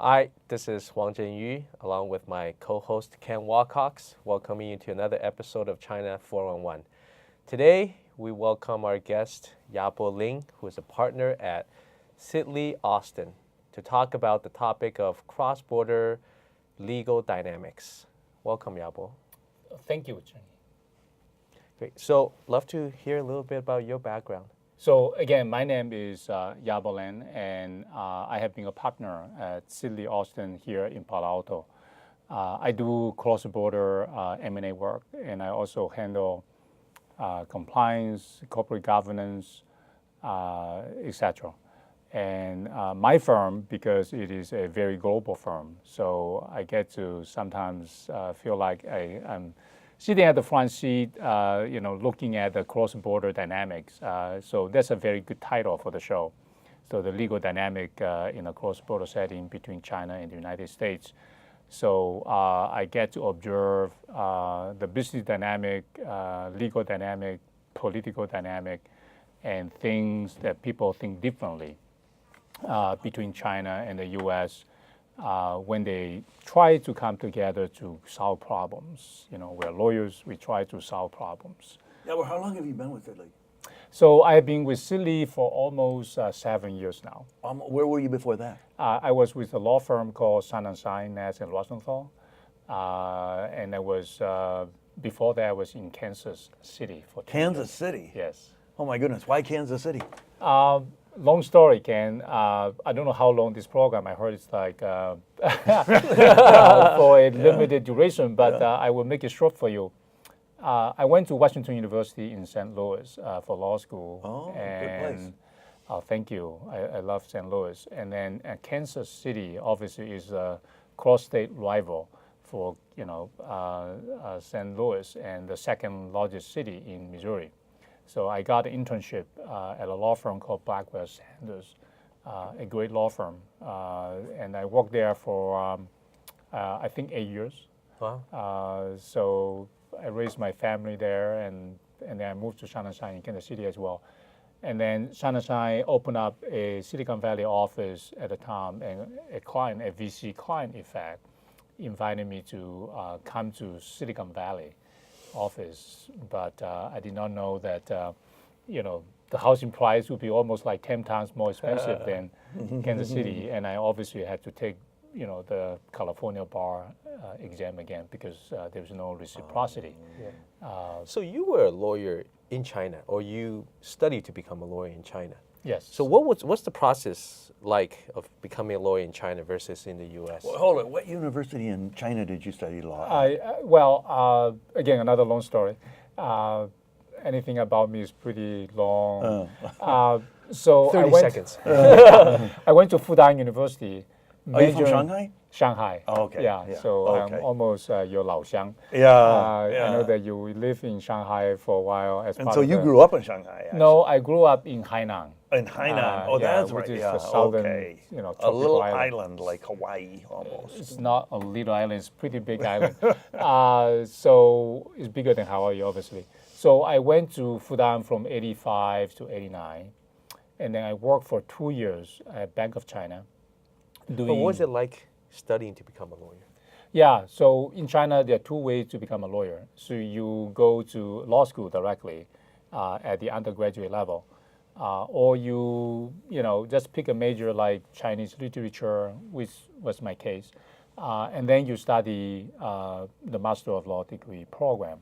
Hi, this is Wang Zhenyu, along with my co-host Ken Walcox, welcoming you to another episode of China 411. Today, we welcome our guest, Yabo Ling, who is a partner at Sidley Austin, to talk about the topic of cross-border legal dynamics. Welcome, Yabo. Thank you, Jenny. Great. So, love to hear a little bit about your background. So again, my name is Yabo Len, and I have been a partner at Sidley Austin here in Palo Alto. I do cross-border M&A work, and I also handle compliance, corporate governance, etc. And my firm, because it is a very global firm, so I get to sometimes feel like I'm sitting at the front seat, looking at the cross-border dynamics. So that's a very good title for the show. So the legal dynamic in a cross-border setting between China and the United States. So I get to observe the business dynamic, legal dynamic, political dynamic, and things that people think differently between China and the U.S. When they try to come together to solve problems. You know, we're lawyers, we try to solve problems. Yeah, well, how long have you been with Sidley? So I've been with Sidley for almost 7 years now. Where were you before that? I was with a law firm called Sun & Shine, Nass and Rosenthal. And I was, before that, I was in Kansas City for 2 years. Kansas City? Yes. Oh my goodness, why Kansas City? Long story, Ken. I don't know how long this program. I heard it's like for a limited duration, but I will make it short for you. I went to Washington University in St. Louis for law school. Oh, and, good place. Thank you. I love St. Louis. And then Kansas City, obviously, is a cross-state rival for St. Louis and the second largest city in Missouri. So I got an internship at a law firm called Blackwell Sanders, a great law firm. And I worked there for, I think, 8 years. Wow. So I raised my family there, and then I moved to Sun & Shine in Kansas City as well. And then Sun & Shine opened up a Silicon Valley office at the time, and a VC client, in fact, invited me to come to Silicon Valley office, but I did not know that the housing price would be almost like 10 times more expensive than Kansas City, and I obviously had to take the California bar exam again because there was no reciprocity. So you were a lawyer in China, or you studied to become a lawyer in China? Yes. So what's the process like of becoming a lawyer in China versus in the U.S.? Well, hold on, what university in China did you study law at? Again, another long story. Anything about me is pretty long. So 30 seconds. I went to Fudan University. Are you from Shanghai? Shanghai. Oh, okay. Yeah. Yeah. So Okay. I'm almost your Laoxiang. Yeah, I know that you lived in Shanghai for a while as And part so of you the- grew up in Shanghai, actually. No, I grew up in Hainan. In Hainan. Oh, yeah, that's which right. is Yeah, the southern, okay. A A little tropical island like Hawaii, almost. It's not a little island; it's a pretty big island. So it's bigger than Hawaii, obviously. So I went to Fudan from '85 to '89, and then I worked for 2 years at Bank of China. But what was it like studying to become a lawyer? Yeah, so in China, there are 2 ways to become a lawyer. So you go to law school directly at the undergraduate level, or you just pick a major like Chinese literature, which was my case, and then you study the Master of Law degree program,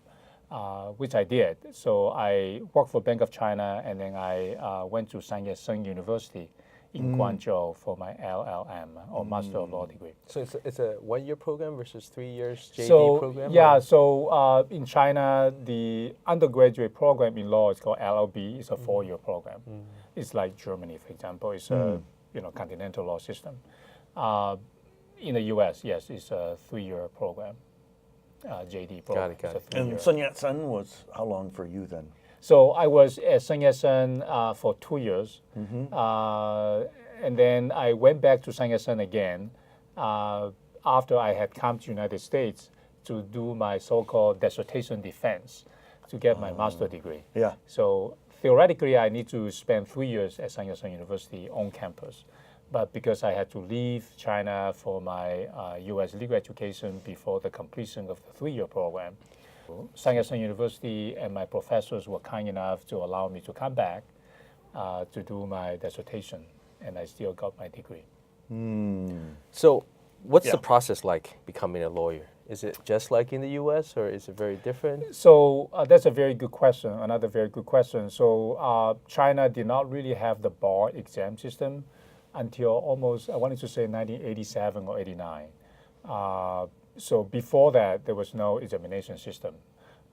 which I did. So I worked for Bank of China, and then I went to Sun Yat-sen University in Guangzhou for my LLM or Master of Law degree. So it's a 1-year program versus 3 years JD So program? yeah, or- so in China, the undergraduate program in law is called LLB. It's a 4-year program. It's like Germany, for example. It's a continental law system. In the U.S., yes, it's a 3-year program, JD program. Got it. It's a 3-year. And Sun Yat-sen was how long for you then? So I was at Sun Yat-sen for 2 years, and then I went back to Sun Yat-sen again after I had come to United States to do my so-called dissertation defense to get my master's degree. Yeah. So theoretically, I need to spend 3 years at Sun Yat-sen University on campus. But because I had to leave China for my U.S. legal education before the completion of the 3-year program, Sanya University and my professors were kind enough to allow me to come back to do my dissertation, and I still got my degree. So, what's Yeah. the process like becoming a lawyer? Is it just like in the U.S. or is it very different? So that's a very good question, another very good question. So China did not really have the bar exam system until almost, I wanted to say 1987 or 89. So before that, there was no examination system.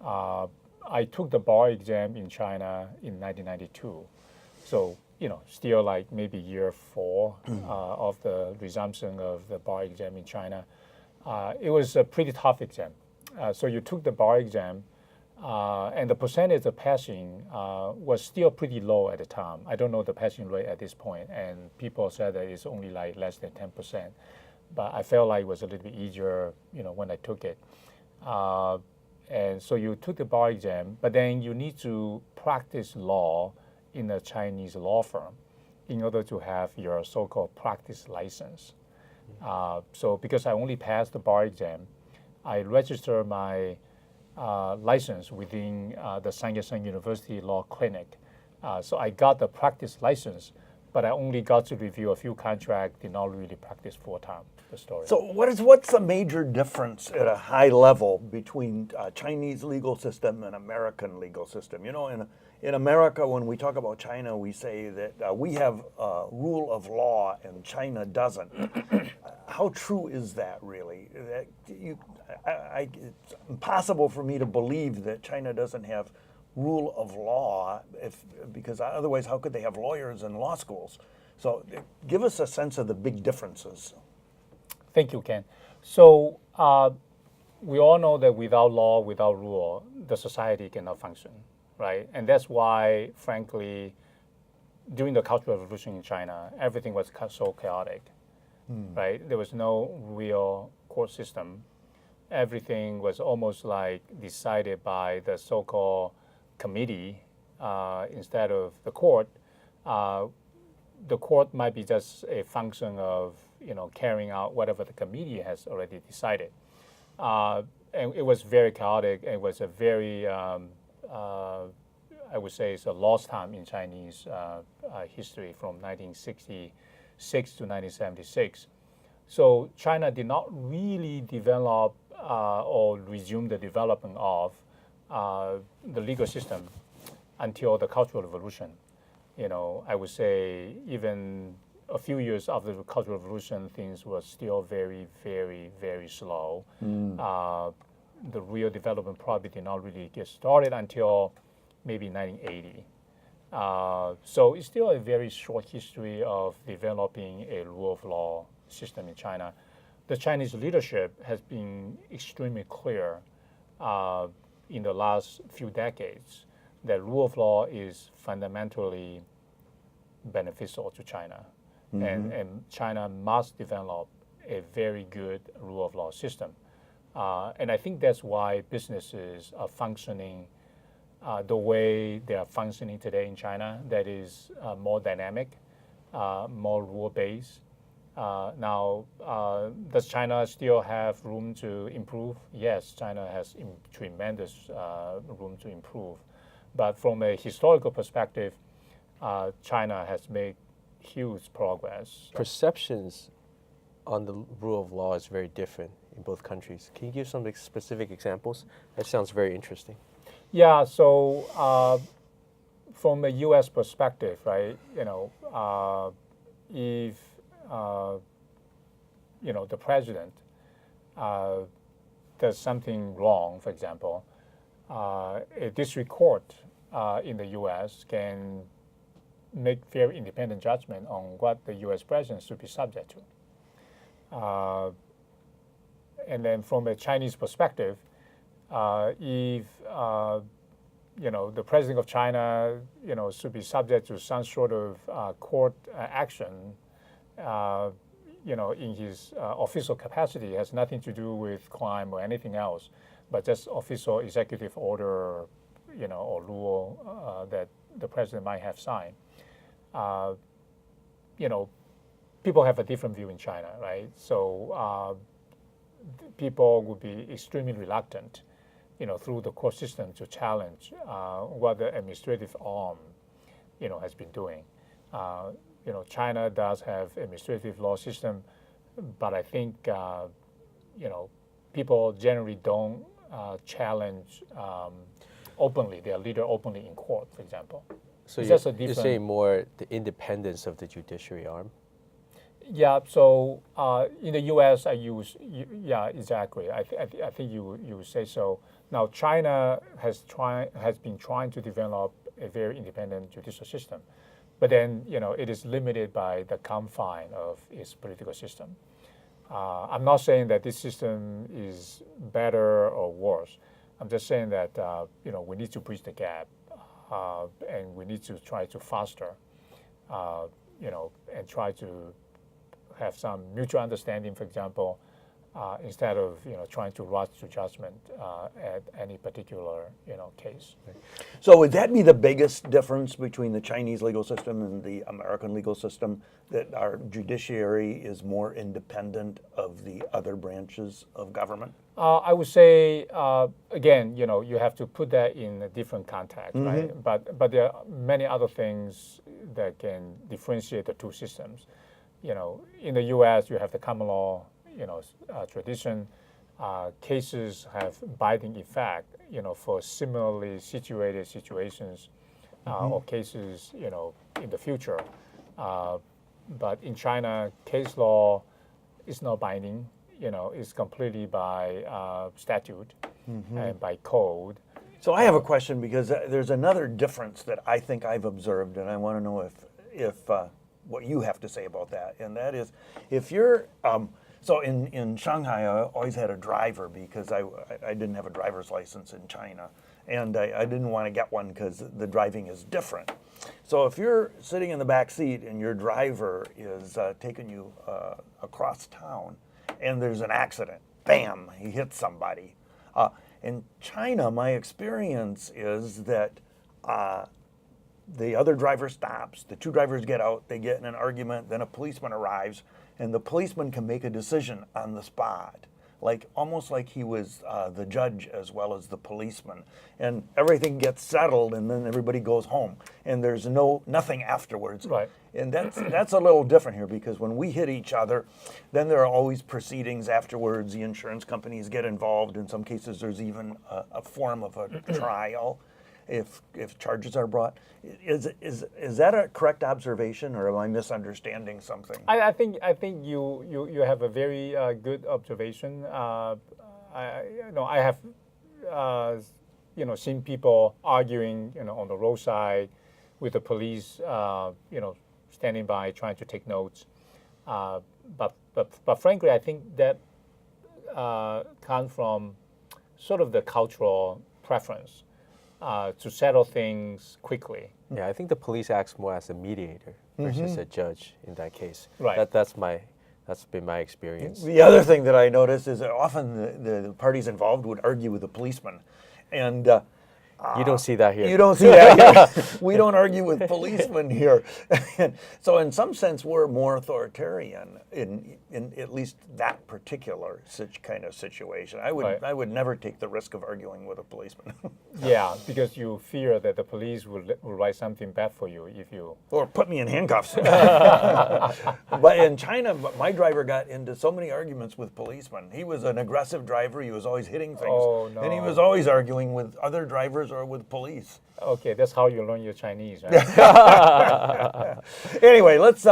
I took the bar exam in China in 1992. So, still like maybe year 4 of the resumption of the bar exam in China. It was a pretty tough exam. So you took the bar exam, and the percentage of passing was still pretty low at the time. I don't know the passing rate at this point, and people said that it's only like less than 10%. But I felt like it was a little bit easier, when I took it. And so you took the bar exam, but then you need to practice law in a Chinese law firm in order to have your so-called practice license. So because I only passed the bar exam, I registered my license within the Sanya University Law Clinic. So I got the practice license, but I only got to review a few contracts, did not really practice full-time, the story. So what's the major difference at a high level between Chinese legal system and American legal system? In America, when we talk about China, we say that we have rule of law and China doesn't. How true is that really? It's impossible for me to believe that China doesn't have rule of law, because otherwise how could they have lawyers in law schools? So give us a sense of the big differences. Thank you, Ken. So we all know that without law, without rule, the society cannot function, right? And that's why, frankly, during the Cultural Revolution in China, everything was so chaotic, right? There was no real court system. Everything was almost like decided by the so-called committee instead of the court. The court might be just a function of carrying out whatever the committee has already decided. And it was very chaotic. It was a very, I would say, it's a lost time in Chinese history from 1966 to 1976. So China did not really develop or resume the development of the legal system until the Cultural Revolution. I would say even a few years after the Cultural Revolution, things were still very, very, very slow. The real development probably did not really get started until maybe 1980. So it's still a very short history of developing a rule of law system in China. The Chinese leadership has been extremely clear in the last few decades that rule of law is fundamentally beneficial to China. And China must develop a very good rule of law system. And I think that's why businesses are functioning the way they are functioning today in China, that is more dynamic, more rule-based. Now, does China still have room to improve? Yes, China has tremendous room to improve. But from a historical perspective, China has made huge progress. Perceptions on the rule of law is very different in both countries. Can you give some specific examples? That sounds very interesting. Yeah, so from a U.S. perspective, right, if the president does something wrong, for example, a district court in the U.S. can make very independent judgment on what the U.S. president should be subject to. And then from a Chinese perspective, if the president of China, should be subject to some sort of court action, in his official capacity, it has nothing to do with crime or anything else, but just official executive order, or rule that the president might have signed. people have a different view in China, right? So people would be extremely reluctant, through the court system to challenge what the administrative arm, has been doing. China does have administrative law system, but I think people generally don't challenge openly their leader openly in court, for example. So It's you're, just a you're different- saying more the independence of the judiciary arm? Yeah. So in the U.S., yeah, exactly. I think you would say so. Now China has been trying to develop a very independent judicial system, but then it is limited by the confine of its political system. I'm not saying that this system is better or worse. I'm just saying that we need to bridge the gap, and we need to try to foster, and try to have some mutual understanding. For example, instead of trying to rush to judgment at any particular case. So would that be the biggest difference between the Chinese legal system and the American legal system, that our judiciary is more independent of the other branches of government? I would say, again, you have to put that in a different context, right? But there are many other things that can differentiate the two systems. In the U.S., you have the common law, tradition. Cases have binding effect, for similarly situated situations or cases, in the future. But in China, case law is not binding. It's completely by statute and by code. So I have a question, because there's another difference that I think I've observed, and I want to know if what you have to say about that. And that is, if you're so in Shanghai, I always had a driver because I didn't have a driver's license in China, and I didn't want to get one because the driving is different. So if you're sitting in the back seat and your driver is taking you across town, and there's an accident, bam, he hits somebody. In China, my experience is that the other driver stops, the two drivers get out, they get in an argument, then a policeman arrives, and the policeman can make a decision on the spot, almost like he was the judge as well as the policeman. And everything gets settled, and then everybody goes home, and there's nothing afterwards. Right. And that's a little different here, because when we hit each other, then there are always proceedings afterwards. The insurance companies get involved. In some cases, there's even a form of a trial if charges are brought. Is that a correct observation, or am I misunderstanding something? I think you have a very good observation. I have seen people arguing on the roadside with the police standing by trying to take notes. But frankly, I think that comes from sort of the cultural preference to settle things quickly. Yeah, I think the police acts more as a mediator versus a judge in that case. Right. That's been my experience. The other thing that I noticed is that often the parties involved would argue with the policeman, and You don't see that here. you don't see that here. We don't argue with policemen here. So in some sense, we're more authoritarian in at least that particular kind of situation. Right. I would never take the risk of arguing with a policeman. Yeah, because you fear that the police will write something bad for you if you. Or put me in handcuffs. But in China, my driver got into so many arguments with policemen. He was an aggressive driver. He was always hitting things. Oh, no. And he was always arguing with other drivers or with police. Okay, that's how you learn your Chinese, right? Anyway, let's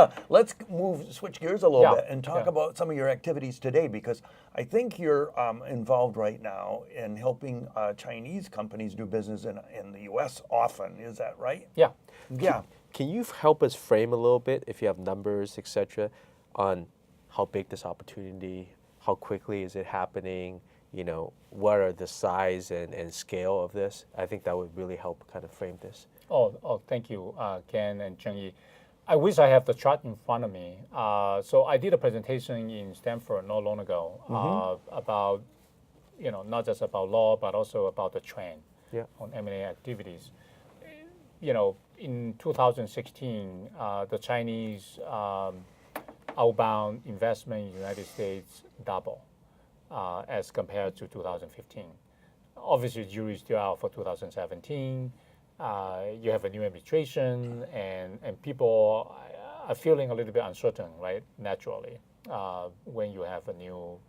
switch gears a little Yeah, bit and talk yeah. about some of your activities today, because I think you're involved right now in helping Chinese companies do business in the U.S. often. Is that right? Yeah. Yeah. Can you help us frame a little bit, if you have numbers, etc., on how big this opportunity, how quickly is it happening? What are the size and scale of this? I think that would really help kind of frame this. Oh, thank you, Ken and Chengyi. I wish I have the chart in front of me. So I did a presentation in Stanford not long ago about, not just about law, but also about the trend on M&A activities. In 2016, the Chinese outbound investment in the United States double as compared to 2015. Obviously, jury's still out for 2017. You have a new administration, and people are feeling a little bit uncertain, right? Naturally, when you have a new,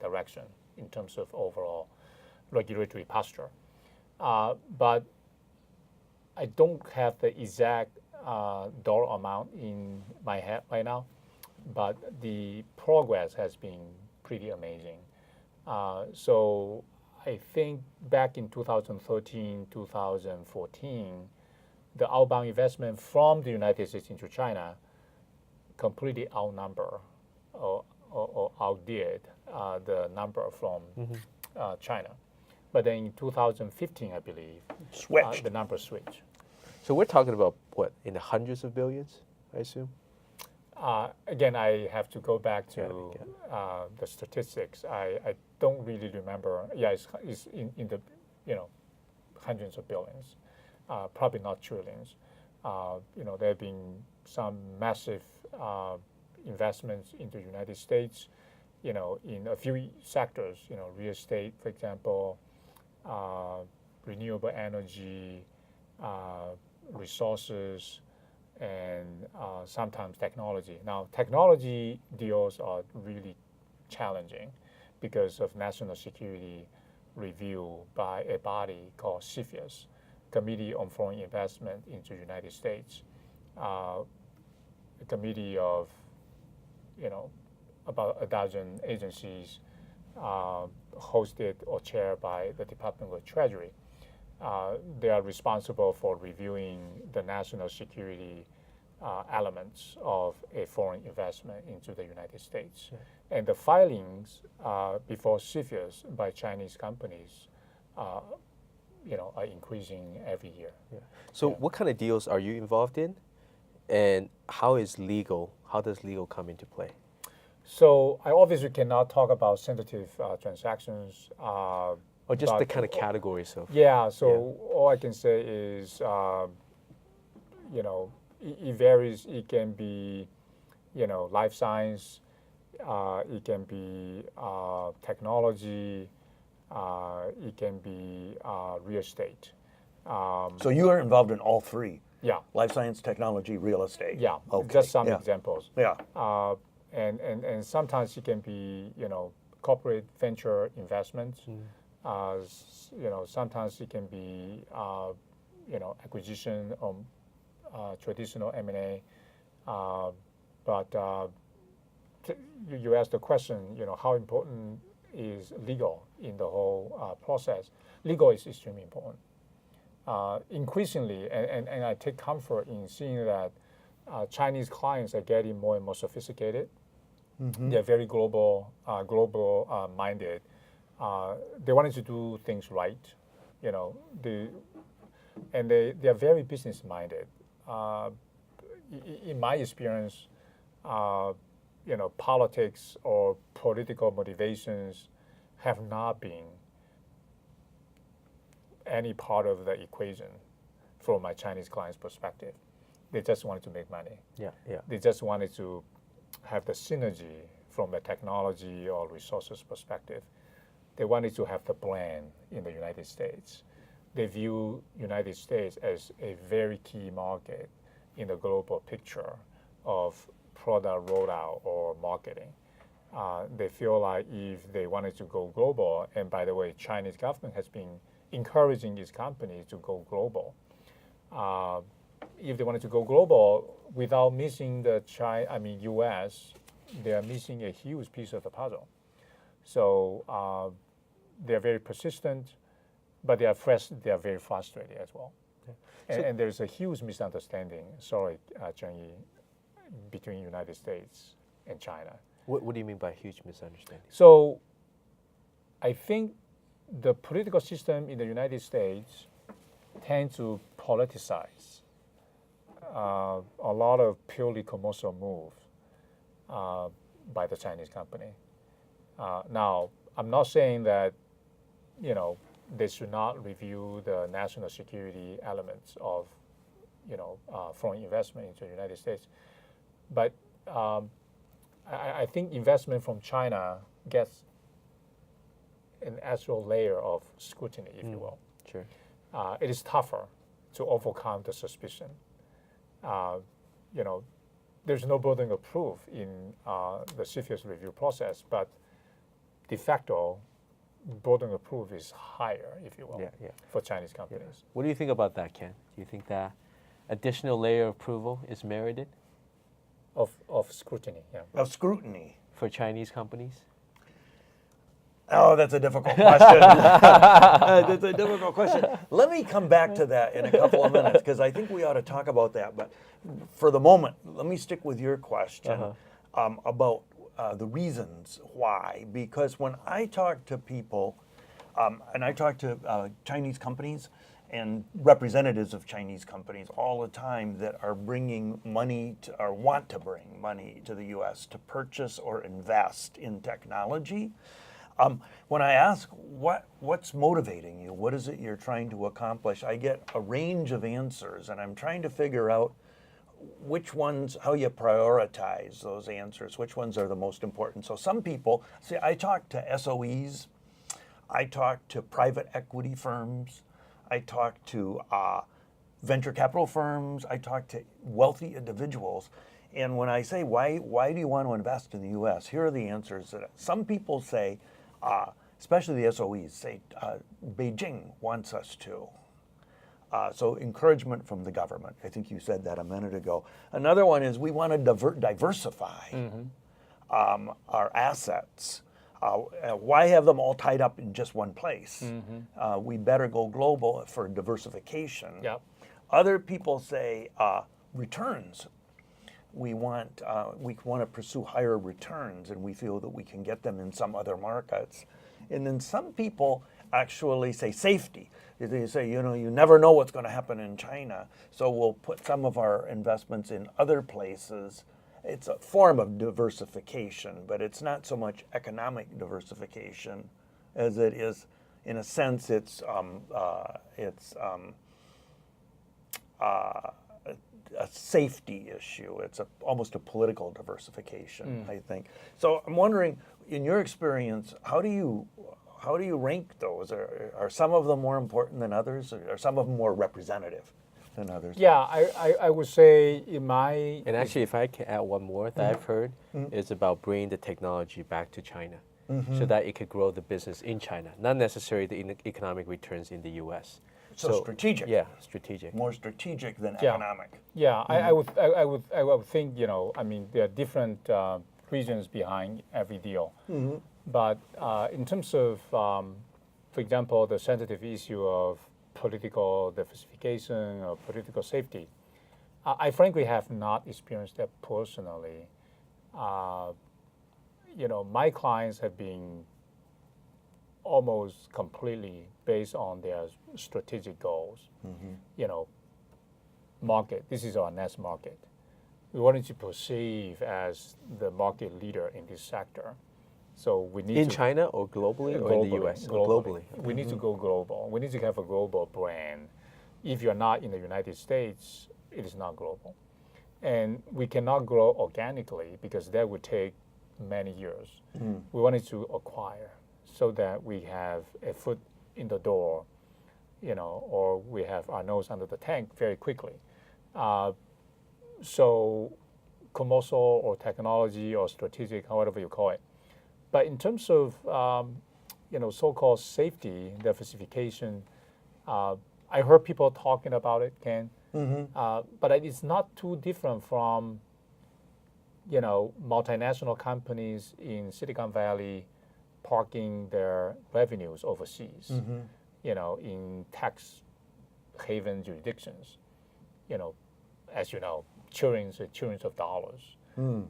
direction in terms of overall regulatory posture. But I don't have the exact dollar amount in my head right now, but the progress has been pretty amazing. So I think back in 2013, 2014, the outbound investment from the United States into China completely outnumber or outdid the number from China. But then in 2015, I believe, Switched. the number switched. So we're talking about what, in the hundreds of billions, I assume? Again, I have to go back to Got the statistics. I don't really remember. Yeah, it's in the hundreds of billions, probably not trillions. There have been some massive investments into the United States, in a few sectors, real estate, for example, renewable energy, resources, and sometimes technology. Now, technology deals are really challenging because of national security review by a body called CFIUS, Committee on Foreign Investment into the United States, a committee of, about a dozen agencies hosted or chaired by the Department of Treasury. They are responsible for reviewing the national security elements of a foreign investment into the United States. Yeah. And the filings before CFIUS by Chinese companies are increasing every year. Yeah. So what kind of deals are you involved in? And how does legal come into play? So I obviously cannot talk about sensitive transactions. Or just the kind of categories of. Yeah, so all I can say is, it varies. It can be, life science, it can be technology, it can be real estate. So you are involved in all three? Yeah. Life science, technology, real estate? Yeah, Okay. just some examples. Yeah. And sometimes it can be, corporate venture investments. Sometimes it can be, acquisition of traditional M&A. But you asked the question, how important is legal in the whole process? Legal is extremely important. Increasingly, and I take comfort in seeing that Chinese clients are getting more and more sophisticated. They're very global minded. They wanted to do things right, and they are very business minded. In my experience, politics or political motivations have not been any part of the equation from my Chinese clients' perspective. They just wanted to make money. Yeah, yeah. They just wanted to have the synergy from a technology or resources perspective. They wanted to have the brand in the United States. They view United States as a very key market in the global picture of product rollout or marketing. They feel like if they wanted to go global, and by the way, Chinese government has been encouraging these companies to go global. If they wanted to go global without missing the U.S., they are missing a huge piece of the puzzle. So they're very persistent, but they are very frustrated as well. Okay. And there's a huge misunderstanding, Cheng-Yi, between the United States and China. What do you mean by huge misunderstanding? So I think the political system in the United States tends to politicize a lot of purely commercial moves by the Chinese company. Now, I'm not saying that, they should not review the national security elements of, foreign investment into the United States. But I think investment from China gets an actual layer of scrutiny, if you will. Sure. It is tougher to overcome the suspicion. There's no burden of proof in the CFIUS review process, but de facto, burden of proof is higher, if you will, for Chinese companies. What do you think about that, Ken? Do you think that additional layer of approval is merited? Of scrutiny, yeah. Of scrutiny. For Chinese companies? Oh, that's a difficult question. That's a difficult question. Let me come back to that in a couple of minutes because I think we ought to talk about that. But for the moment, let me stick with your question about the reasons why. Because when I talk to people, and I talk to Chinese companies and representatives of Chinese companies all the time that are bringing money to, or want to bring money to the U.S. to purchase or invest in technology, when I ask what's motivating you, what is it you're trying to accomplish, I get a range of answers, and I'm trying to figure out which ones, how you prioritize those answers, which ones are the most important. So some people, see, I talk to SOEs, I talk to private equity firms, I talk to venture capital firms, I talk to wealthy individuals. And when I say, why do you want to invest in the U.S., here are the answers. That some people say, especially the SOEs, say Beijing wants us to. So encouragement from the government. I think you said that a minute ago. Another one is we want to diversify our assets. Why have them all tied up in just one place? We better go global for diversification. Yep. Other people say returns. We want to pursue higher returns, and we feel that we can get them in some other markets. And then some people actually say safety. They say, you never know what's going to happen in China, so we'll put some of our investments in other places. It's a form of diversification, but it's not so much economic diversification as it is, in a sense, it's a safety issue. It's almost a political diversification, I think. So I'm wondering, in your experience, how do you rank those? Are some of them more important than others? Or are some of them more representative than others? Yeah, I would say in my... And actually, if I can add one more that I've heard, is about bringing the technology back to China so that it could grow the business in China, not necessarily the economic returns in the U.S. So strategic. Yeah, strategic. More strategic than economic. Yeah, I would think, there are different reasons behind every deal. But in terms of, for example, the sensitive issue of political diversification or political safety, I frankly have not experienced that personally. My clients have been almost completely based on their strategic goals. Market, this is our next market. We wanted to perceive as the market leader in this sector. So we need in to... China or globally or in the U.S.? Globally. We need to go global. We need to have a global brand. If you're not in the United States, it is not global. And we cannot grow organically because that would take many years. We wanted to acquire so that we have a foot in the door, or we have our nose under the tank very quickly. So commercial or technology or strategic, however you call it. But in terms of so-called safety diversification, I heard people talking about it, Ken. But it's not too different from multinational companies in Silicon Valley parking their revenues overseas, in tax haven jurisdictions, as you know, trillions of dollars, and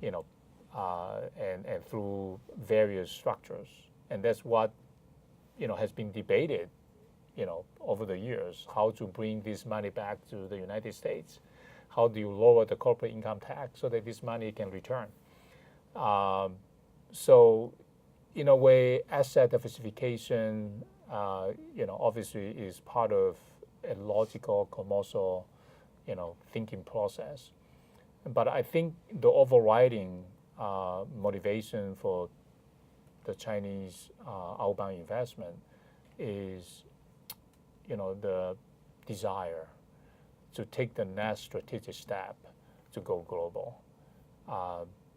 through various structures. And that's what, has been debated, over the years, how to bring this money back to the United States. How do you lower the corporate income tax so that this money can return? So in a way, asset diversification, obviously is part of a logical commercial, thinking process. But I think the overriding motivation for the Chinese outbound investment is, the desire to take the next strategic step to go global,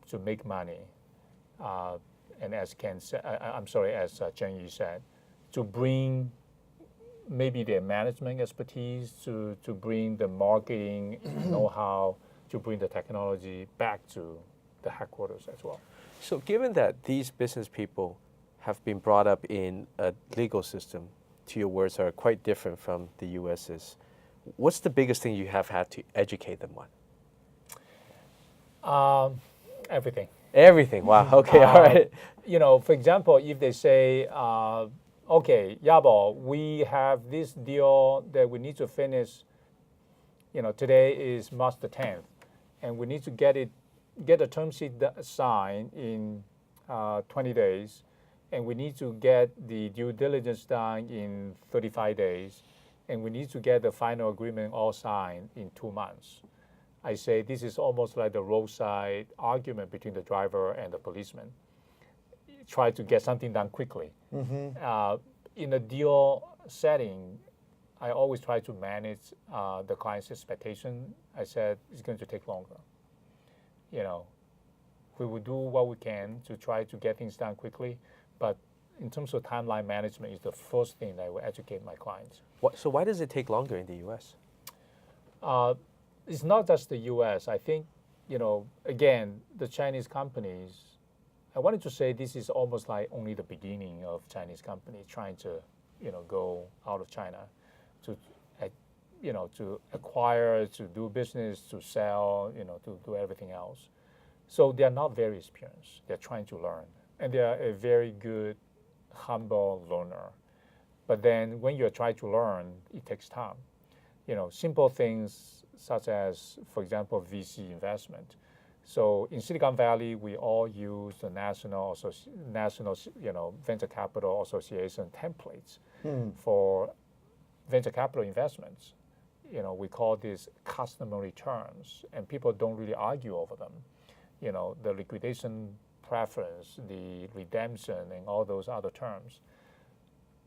to make money, and as Ken said, as Zheng Yu said, to bring maybe their management expertise, to bring the marketing know-how, to bring the technology back to the headquarters as well. So given that these business people have been brought up in a legal system, to your words, are quite different from the US's, what's the biggest thing you have had to educate them on? Everything. Everything. Wow. Okay. All right. For example, if they say, okay, Yabo, we have this deal that we need to finish. Today is March the 10th, and we need to get a term sheet signed in 20 days, and we need to get the due diligence done in 35 days, and we need to get the final agreement all signed in 2 months. I say this is almost like the roadside argument between the driver and the policeman. Try to get something done quickly. In a deal setting, I always try to manage the client's expectation. I said it's going to take longer. We will do what we can to try to get things done quickly, but in terms of timeline management is the first thing that I will educate my clients. So why does it take longer in the U.S.? It's not just the U.S. I think, again, the Chinese companies, I wanted to say this is almost like only the beginning of Chinese companies trying to, go out of China to, to acquire, to do business, to sell, to do everything else. So they are not very experienced. They're trying to learn. And they are a very good, humble learner. But then when you're trying to learn, it takes time. Simple things such as, for example, VC investment. So in Silicon Valley, we all use the national venture capital association templates for venture capital investments. We call this customary terms, and people don't really argue over them. The liquidation preference, the redemption, and all those other terms.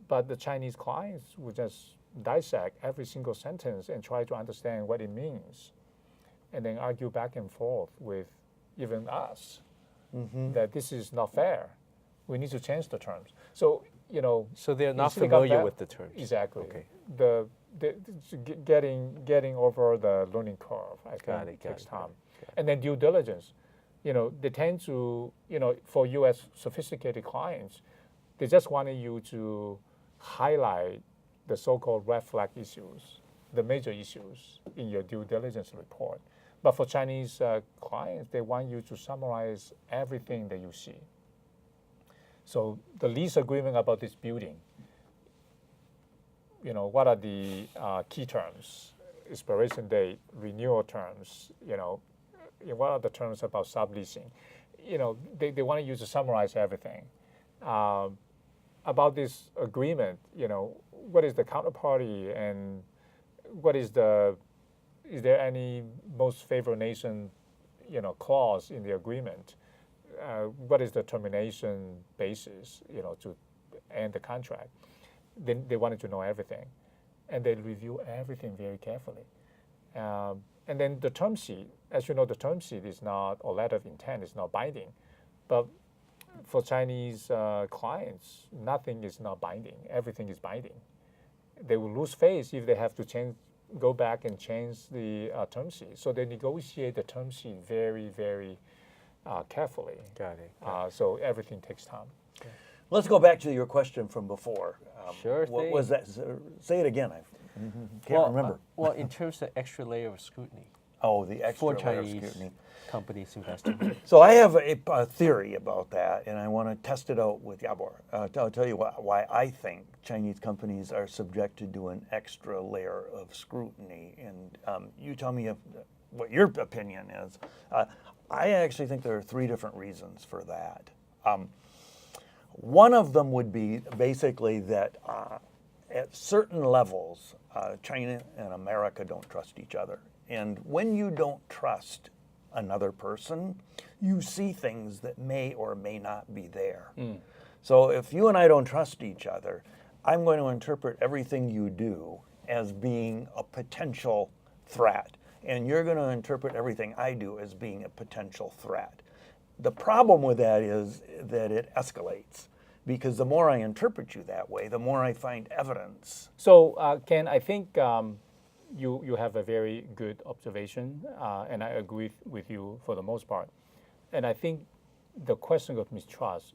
But the Chinese clients would just dissect every single sentence and try to understand what it means, and then argue back and forth with even us that this is not fair. We need to change the terms. So So they're not familiar with the terms. Exactly. Okay. The getting over the learning curve, I think, takes time. And then due diligence. They tend to, for U.S. sophisticated clients, they just wanted you to highlight the so-called red flag issues, the major issues in your due diligence report. But for Chinese clients, they want you to summarize everything that you see. So the lease agreement about this building, what are the key terms, expiration date, renewal terms, what are the terms about subleasing? They want you to summarize everything. About this agreement, what is the counterparty and is there any most favored nation, clause in the agreement? What is the termination basis, to end the contract? Then they wanted to know everything, and they review everything very carefully. And then the term sheet, as you know, the term sheet is not, or letter of intent is not binding, but for Chinese clients, nothing is not binding. Everything is binding. They will lose face if they have to go back and change the term sheet. So they negotiate the term sheet very, very carefully. Got it. So everything takes time. Okay. Let's go back to your question from before. Sure What thing. was that? Say it again. I can't remember. Well, in terms of extra layer of scrutiny Oh, the extra for layer of Chinese scrutiny. companies investing. So I have a theory about that, and I want to test it out with Yabor. I'll tell you why I think Chinese companies are subjected to an extra layer of scrutiny. And you tell me what your opinion is. I actually think there are 3 different reasons for that. One of them would be basically that at certain levels, China and America don't trust each other. And when you don't trust another person, you see things that may or may not be there. So if you and I don't trust each other, I'm going to interpret everything you do as being a potential threat. And you're going to interpret everything I do as being a potential threat. The problem with that is that it escalates, because the more I interpret you that way, the more I find evidence. So, Ken, I think you have a very good observation, and I agree with you for the most part. And I think the question of mistrust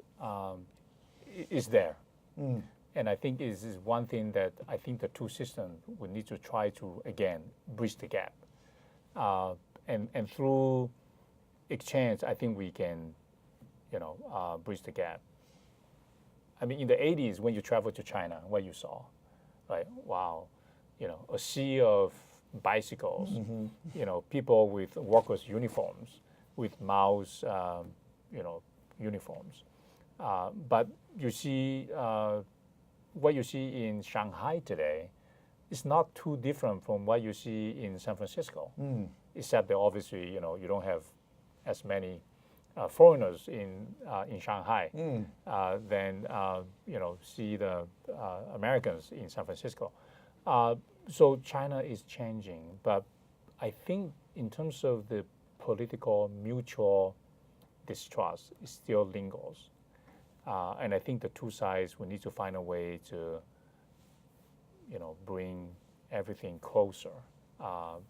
is there. And I think is one thing that I think the two systems will need to try to, again, bridge the gap. And through exchange, I think we can, bridge the gap. I mean, in the 80s, when you traveled to China, what you saw, right? Wow, a sea of bicycles, people with workers' uniforms, with Mao's, uniforms. But you see, what you see in Shanghai today is not too different from what you see in San Francisco, except that obviously, you don't have as many foreigners in Shanghai than see the Americans in San Francisco. So China is changing, but I think in terms of the political mutual distrust, it still lingers. And I think the two sides will need to find a way to, bring everything closer.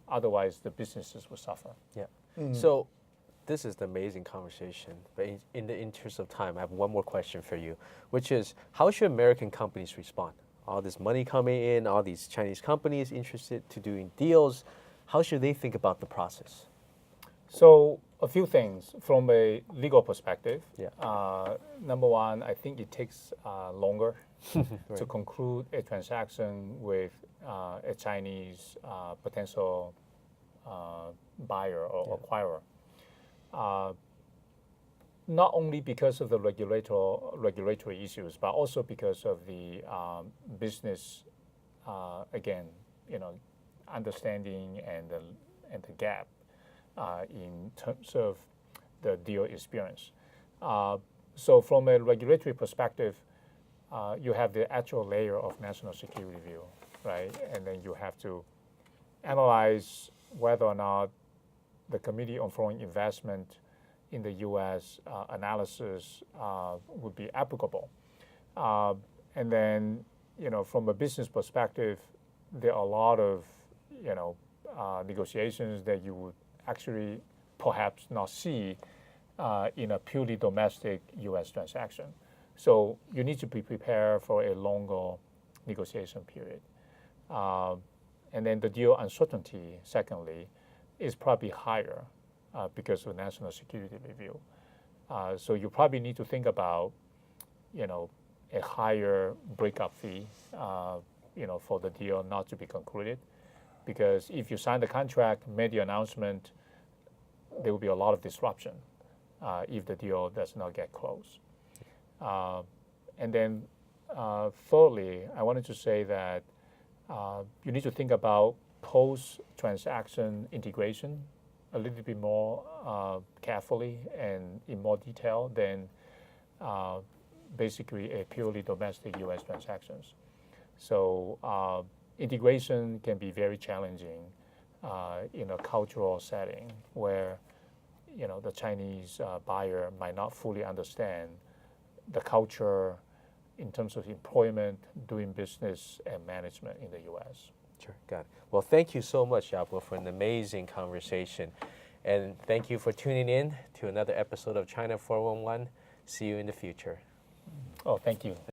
Otherwise, the businesses will suffer. Yeah. So this is an amazing conversation, but in the interest of time, I have one more question for you, which is, how should American companies respond? All this money coming in, all these Chinese companies interested to doing deals, how should they think about the process? So a few things from a legal perspective. Yeah. Number one, I think it takes longer to conclude a transaction with a Chinese potential buyer or acquirer. Not only because of the regulatory issues, but also because of the business, again, understanding and the gap in terms of the deal experience. So from a regulatory perspective, you have the actual layer of national security view, right? And then you have to analyze whether or not the Committee on Foreign Investment in the U.S. Analysis would be applicable. And then, from a business perspective, there are a lot of, negotiations that you would actually perhaps not see in a purely domestic U.S. transaction. So you need to be prepared for a longer negotiation period. And then the deal uncertainty, secondly, is probably higher because of national security review. So you probably need to think about, a higher breakup fee, for the deal not to be concluded. Because if you sign the contract, made the announcement, there will be a lot of disruption if the deal does not get closed. And then thirdly, I wanted to say that you need to think about post-transaction integration a little bit more carefully and in more detail than basically a purely domestic U.S. transactions. So integration can be very challenging in a cultural setting where the Chinese buyer might not fully understand the culture in terms of employment, doing business, and management in the U.S. Sure, got it. Well, thank you so much, Yabo, for an amazing conversation. And thank you for tuning in to another episode of China 411. See you in the future. Oh, thank you.